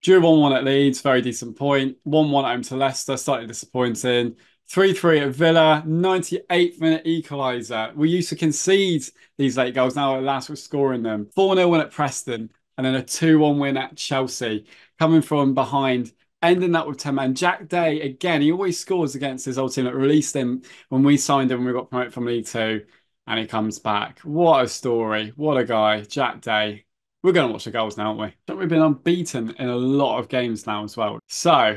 Drew 1-1 at Leeds, very decent point. 1-1 at home to Leicester, slightly disappointing. 3-3 at Villa, 98th minute equaliser. We used to concede these late goals. Now at last we're scoring them. 4-0 win at Preston, and then a 2-1 win at Chelsea. Coming from behind, ending that with 10 men. Jack Day, again, he always scores against his old team that released him when we signed him when we got promoted from League Two, and he comes back. What a story. What a guy. Jack Day. We're going to watch the goals now, aren't we? We've been unbeaten in a lot of games now as well. So,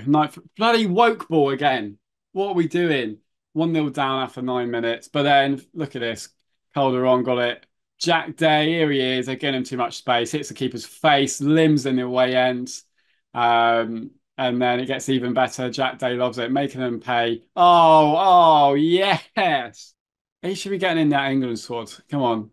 bloody woke ball again. What are we doing? 1-0 down after 9 minutes. But then, look at this. Calderon got it. Jack Day, here he is. They're getting him too much space. Hits the keeper's face. Limbs in the away end. And then it gets even better. Jack Day loves it. Making them pay. Oh, yes. He should be getting in that England squad. Come on.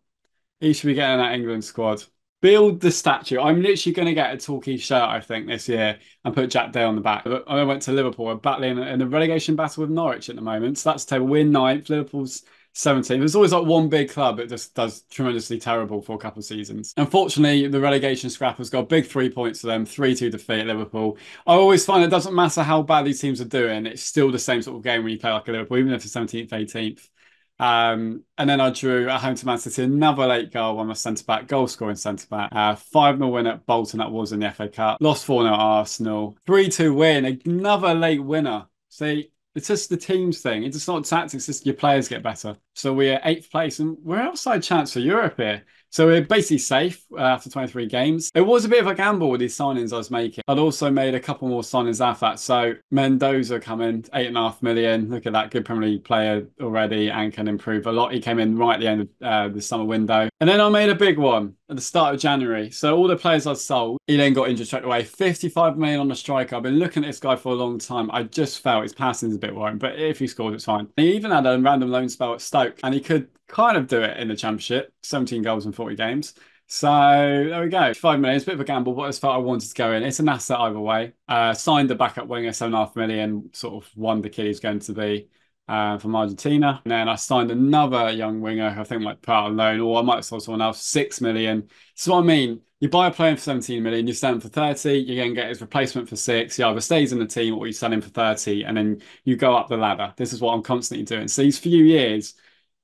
He should be getting in that England squad. Build the statue. I'm literally going to get a Torquay shirt, I think, this year and put Jack Day on the back. I went to Liverpool. We're battling in a relegation battle with Norwich at the moment. So that's to win ninth. Liverpool's 17th. There's always like one big club that just does tremendously terrible for a couple of seasons. Unfortunately, the relegation scrap has got a big 3 points to them. 3-2 defeat at Liverpool. I always find it doesn't matter how bad these teams are doing. It's still the same sort of game when you play like a Liverpool, even if it's 17th, 18th. And then I drew at home to Man City, another late goal on my centre-back, goal-scoring centre-back. 5-0 win at Bolton, that was in the FA Cup. Lost 4-0 at Arsenal. 3-2 win, another late winner. See, it's just the teams thing. It's just not tactics, it's just your players get better. So we're 8th place and we're outside chance for Europe here. So we're basically safe after 23 games. It was a bit of a gamble with these signings I was making. I'd also made a couple more signings after that. So Mendoza coming, 8.5 million. Look at that, good Premier League player already and can improve a lot. He came in right at the end of the summer window. And then I made a big one at the start of January. So all the players I'd sold, he then got injured straight away. 55 million on the striker. I've been looking at this guy for a long time. I just felt his passing's a bit worrying, but if he scores, it's fine. He even had a random loan spell at Stoke, and he could kind of do it in the Championship. 17 goals in 40 games. So there we go. 5 million. It's a bit of a gamble, but I just felt I wanted to go in. It's an asset either way. Signed the backup winger, 7.5 million. Sort of wondered kid he's going to be from Argentina. And then I signed another young winger who I think might put out on loan, or I might have sold someone else, 6 million. So what I mean, you buy a player for 17 million, you sell him for 30, you're going to get his replacement for 6. He either stays in the team or you sell him for 30, and then you go up the ladder. This is what I'm constantly doing. So these few years,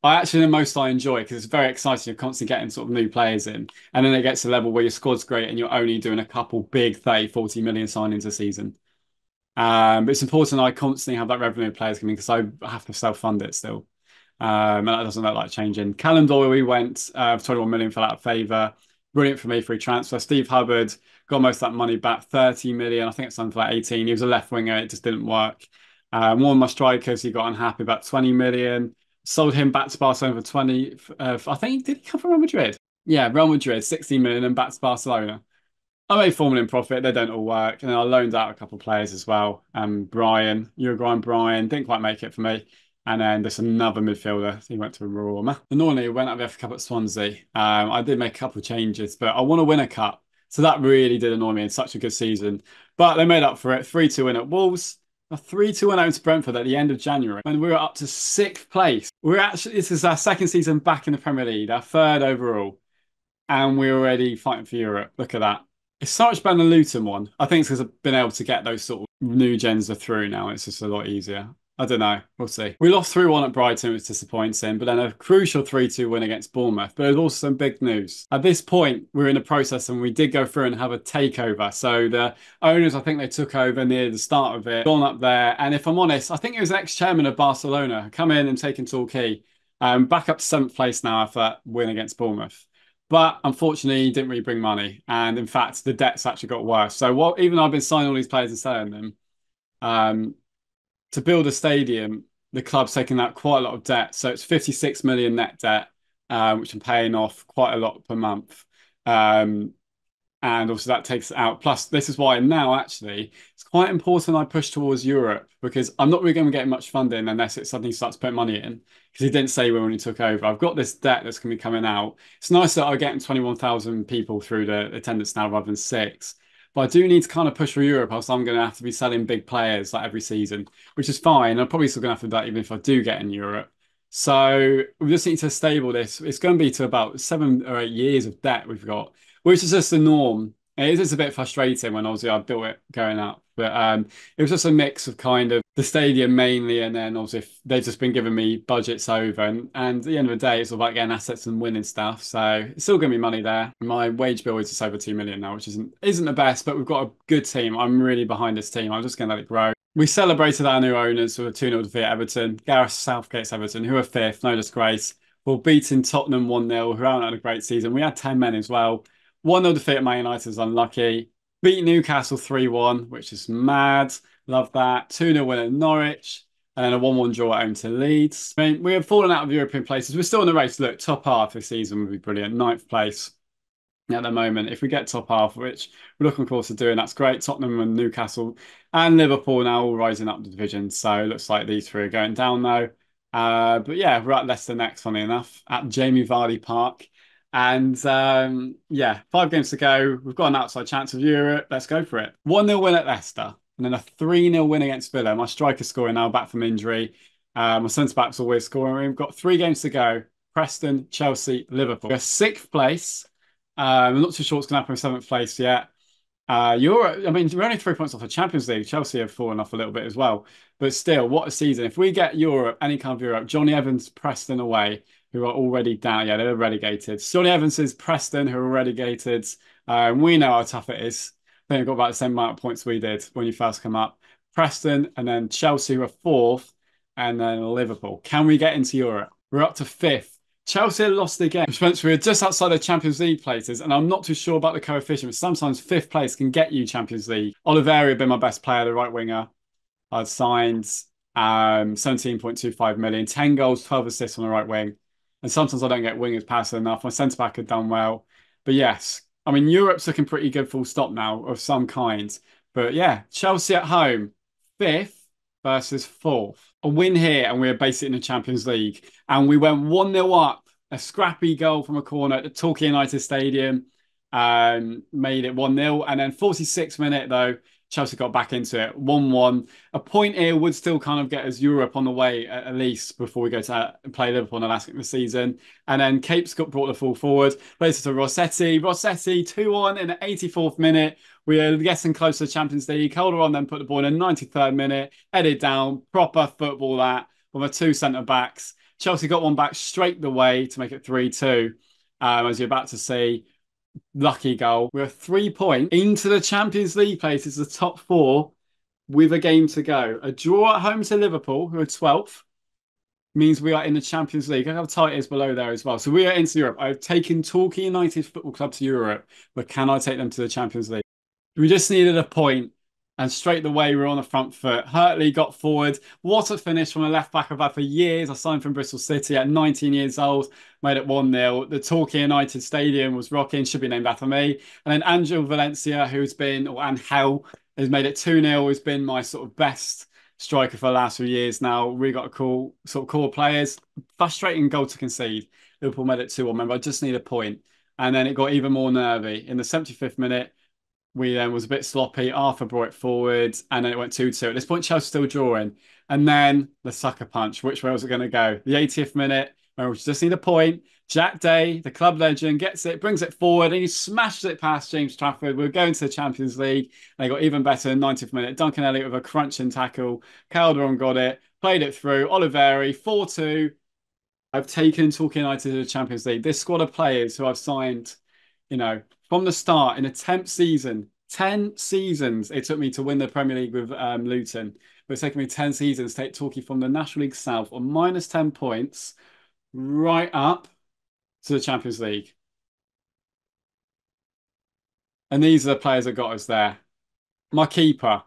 I actually the most I enjoy because it's very exciting. You're constantly getting sort of new players in. And then it gets to a level where your squad's great and you're only doing a couple big 30, 40 million signings a season. But it's important I constantly have that revenue of players coming because I have to self-fund it still. And that doesn't look like changing. Callum Doyle, we went 21 million, fell out of favour. Brilliant for me, free transfer. Steve Hubbard got most of that money back, 30 million. I think it's something like 18. He was a left winger. It just didn't work. One of my strikers, he got unhappy, about 20 million. Sold him back to Barcelona for 20. I think, did he come from Real Madrid? Yeah, Real Madrid, 16 million and back to Barcelona. I made 4 million profit. They don't all work. And then I loaned out a couple of players as well. Brian, Uruguayan Brian, didn't quite make it for me. And then there's another midfielder. He went to Roma. And normally went out of the FA Cup at Swansea. I did make a couple of changes, but I want to win a cup. So that really did annoy me in such a good season. But they made up for it. 3-2 win at Wolves. A 3-2 win out to Brentford at the end of January. And we were up to 6th place. This is our second season back in the Premier League, our 3rd overall. And we're already fighting for Europe. Look at that. It's so much better than the Luton one. I think it's because I've been able to get those sort of new gens through now. It's just a lot easier. I don't know. We'll see. We lost 3-1 at Brighton, which disappointing, but then a crucial 3-2 win against Bournemouth. But there's also some big news. At this point, we're in the process and we did go through and have a takeover. So the owners, I think they took over near the start of it, gone up there. And if I'm honest, I think it was an ex-chairman of Barcelona come in and taken Torquay. Back up to 7th place now after that win against Bournemouth. But unfortunately, he didn't really bring money. And in fact, the debts actually got worse. So even though I've been signing all these players and selling them, to build a stadium, the club's taking out quite a lot of debt. So it's 56 million net debt, which I'm paying off quite a lot per month. And also that takes it out. Plus, this is why now actually it's quite important I push towards Europe because I'm not really going to get much funding unless it suddenly starts putting money in. Because he didn't say when he took over. I've got this debt that's going to be coming out. It's nice that I'm getting 21,000 people through the attendance now rather than 6. But I do need to kind of push for Europe, else I'm going to have to be selling big players like every season, which is fine. I'm probably still going to have to do that even if I do get in Europe. So we just need to stable this. It's going to be to about 7 or 8 years of debt we've got, which is just the norm It is just a bit frustrating when obviously I built it going up, but it was just a mix of kind of the stadium mainly, and then obviously if they've just been giving me budgets over, and at the end of the day, it's all about getting assets and winning stuff. So it's still gonna be money there. My wage bill is just over 2 million now, which isn't the best, but we've got a good team. I'm really behind this team. I'm just gonna let it grow. We celebrated our new owners with a 2-0 defeat at Everton. Gareth Southgate's Everton, who are fifth, no disgrace. We're beating Tottenham 1-0, who haven't had a great season. We had 10 men as well. 1-0 defeat at Man United is unlucky. Beat Newcastle 3-1, which is mad. Love that. 2-0 win at Norwich. And then a 1-1 draw at home to Leeds. I mean, we have fallen out of European places. We're still in the race. Look, top half this season would be brilliant. Ninth place at the moment. If we get top half, which we're looking forward to doing, that's great. Tottenham and Newcastle and Liverpool now all rising up the division. So it looks like these three are going down though. But yeah, we're at Leicester next, funny enough, at Jamie Vardy Park. And yeah, 5 games to go. We've got an outside chance of Europe. Let's go for it. 1-0 win at Leicester. And then a 3-0 win against Villa. My striker's scoring now, back from injury. My centre-back's always scoring. We've got 3 games to go. Preston, Chelsea, Liverpool. We're 6th place. I'm not too sure what's going to happen with 7th place yet. Europe, I mean, we're only 3 points off the Champions League. Chelsea have fallen off a little bit as well. But still, what a season. If we get Europe, any kind of Europe, Johnny Evans, Preston away, who are already down. Yeah, they're relegated. Johnny Evans is Preston, who are relegated. We know how tough it is. I think we've got about the same amount of points we did when you first come up. Preston and then Chelsea who are 4th, and then Liverpool. Can we get into Europe? We're up to 5th. Chelsea lost again, which meant we were just outside the Champions League places, and I'm not too sure about the coefficient. Sometimes 5th place can get you Champions League. Oliveri had been my best player, the right winger. I'd signed 17.25 million, 10 goals, 12 assists on the right wing. And sometimes I don't get wingers passing enough. My centre-back had done well. But yes, I mean, Europe's looking pretty good full stop now of some kind. But yeah, Chelsea at home, 5th versus 4th. A win here and we're basically in the Champions League. And we went 1-0 up, a scrappy goal from a corner at the Torquay United Stadium. Made it 1-0. And then 46th minute though, Chelsea got back into it, 1-1. A point here would still kind of get us Europe on the way, at least, before we go to play Liverpool in the last game of the season. And then Capes got brought the full forward. Plays it to Rossetti. Rossetti, 2-1 in the 84th minute. We are getting close to the Champions League. Calderon then put the ball in the 93rd minute. Headed down. Proper football that, with our 2 centre-backs. Chelsea got one back straight the way to make it 3-2, as you're about to see. Lucky goal. We're 3 points into the Champions League places, the top 4, with a game to go. A draw at home to Liverpool, who are 12th, means we are in the Champions League. I have tight is below there as well. So we are into Europe. I've taken Torquay United Football Club to Europe, but can I take them to the Champions League? We just needed a point, and straight away we're on the front foot. Hurtley got forward. What a finish from a left back I've had for years. I signed from Bristol City at 19 years old, made it 1-0. The Torquay United Stadium was rocking, should be named after me. And then Angel Valencia, who's been, or Angel, has made it 2-0, has been my sort of best striker for the last few years now. We got a cool sort of core players. Frustrating goal to concede. Liverpool made it 2-1. Remember, I just need a point. And then it got even more nervy. In the 75th minute, we then was a bit sloppy. Arthur brought it forward, and then it went 2-2. At this point, Chelsea still drawing. And then the sucker punch. Which way was it going to go? The 80th minute, where we just need a point. Jack Day, the club legend, gets it, brings it forward, and he smashes it past James Trafford. We're going to the Champions League. They got even better in the 90th minute. Duncan Elliott with a crunching tackle. Calderon got it, played it through. Oliveri, 4-2. I've taken Torquay United to the Champions League. This squad of players who I've signed, you know, from the start in a 10th season, 10 seasons it took me to win the Premier League with Luton. But it's taken me 10 seasons to take Torquay from the National League South on minus 10 points right up to the Champions League. And these are the players that got us there. My keeper,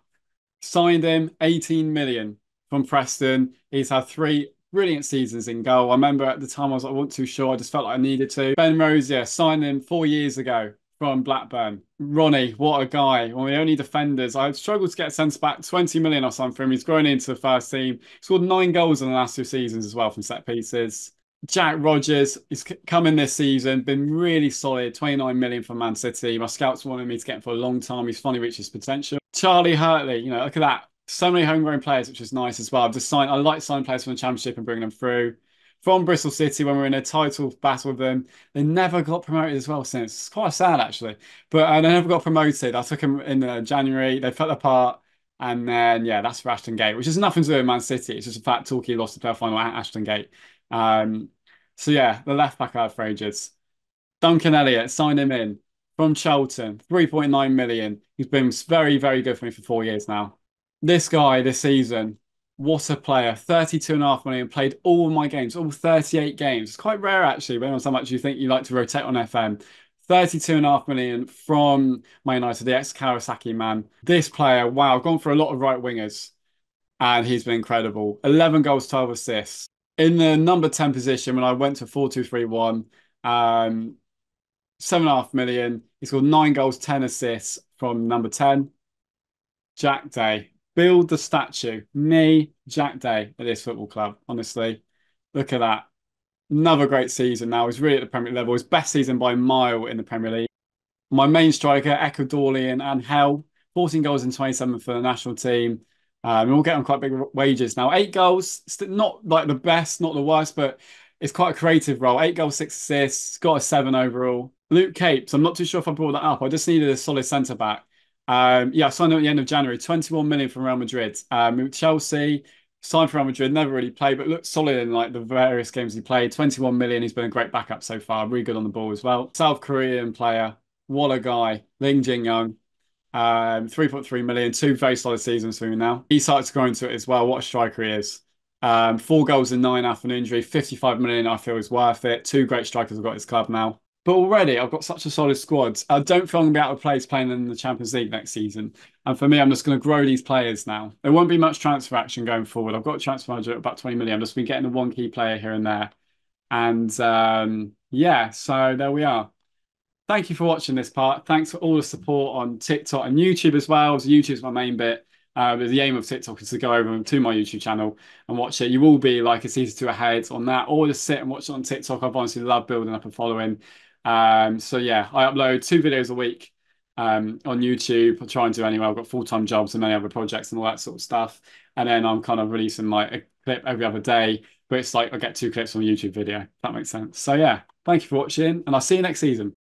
signed him 18 million from Preston. He's had 3 brilliant seasons in goal. I remember at the time I wasn't too sure. I just felt like I needed to. Ben Rosier, signed him 4 years ago from Blackburn. Ronnie, what a guy. One of the only defenders. I struggled to get a centre-back, 20 million or something from him. He's grown into the first team. He scored 9 goals in the last 2 seasons as well from set pieces. Jack Rodgers, he's come in this season, been really solid, 29 million from Man City. My scouts wanted me to get him for a long time. He's finally reached his potential. Charlie Hurtley, you know, look at that. So many homegrown players, which is nice as well. I like signing players from the Championship and bringing them through. from Bristol City when we were in a title battle with them. They never got promoted as well since. It's quite sad actually, but they never got promoted. I took them in January. They fell apart, and then yeah, that's for Ashton Gate, which has nothing to do with Man City. It's just a fact Torquay lost the playoff final at Ashton Gate. Um, so yeah, the left back I had for ages. Duncan Elliott, signed him in from Charlton, 3.9 million. He's been very, very good for me for 4 years now. This guy this season, what a player. 32.5 million, played all my games, all 38 games. It's quite rare actually, when on how much you think you like to rotate on FM. 32.5 million from Man United, the ex-Kawasaki man. This player, wow, I've gone for a lot of right wingers and he's been incredible. 11 goals, 12 assists. In the number 10 position, when I went to 4-2-3-1, 7.5 million. He scored 9 goals, 10 assists from number 10. Jack Day. Build the statue. Me, Jack Day at this football club. Honestly, look at that. Another great season now. He's really at the Premier League level. His best season by a mile in the Premier League. My main striker, Ecuadorian Angel, 14 goals and 27 for the national team. We're all getting quite big wages now. 8 goals, not like the best, not the worst, but it's quite a creative role. 8 goals, 6 assists, got a 7 overall. Luke Capes, I'm not too sure if I brought that up. I just needed a solid centre back. Yeah, I signed him at the end of January, 21 million from Real Madrid. Chelsea, signed for Real Madrid, never really played, but looked solid in like the various games he played. 21 million, he's been a great backup so far. Really good on the ball as well. South Korean player, what a guy. Ling Jin Young. 3.3 million, 2 very solid seasons for him now. He started to grow into it as well. What a striker he is. 4 goals and 9 after an injury, 55 million I feel is worth it. 2 great strikers have got his club now. But already I've got such a solid squad. I don't feel I'm going to be out of place playing in the Champions League next season. And for me, I'm just going to grow these players now. There won't be much transfer action going forward. I've got a transfer budget of about 20 million. I've just been getting the one key player here and there. And yeah, so there we are. Thank you for watching this part. Thanks for all the support on TikTok and YouTube as well. So YouTube's my main bit. But the aim of TikTok is to go over to my YouTube channel and watch it. You will be like a season 2 ahead on that, or just sit and watch it on TikTok. I've honestly loved building up a following. So yeah, I upload 2 videos a week on YouTube. I try and do anyway. I've got full-time jobs and many other projects and all that sort of stuff. And then I'm kind of releasing a clip every other day. But it's like I get 2 clips on a YouTube video, if that makes sense. So yeah, thank you for watching, and I'll see you next season.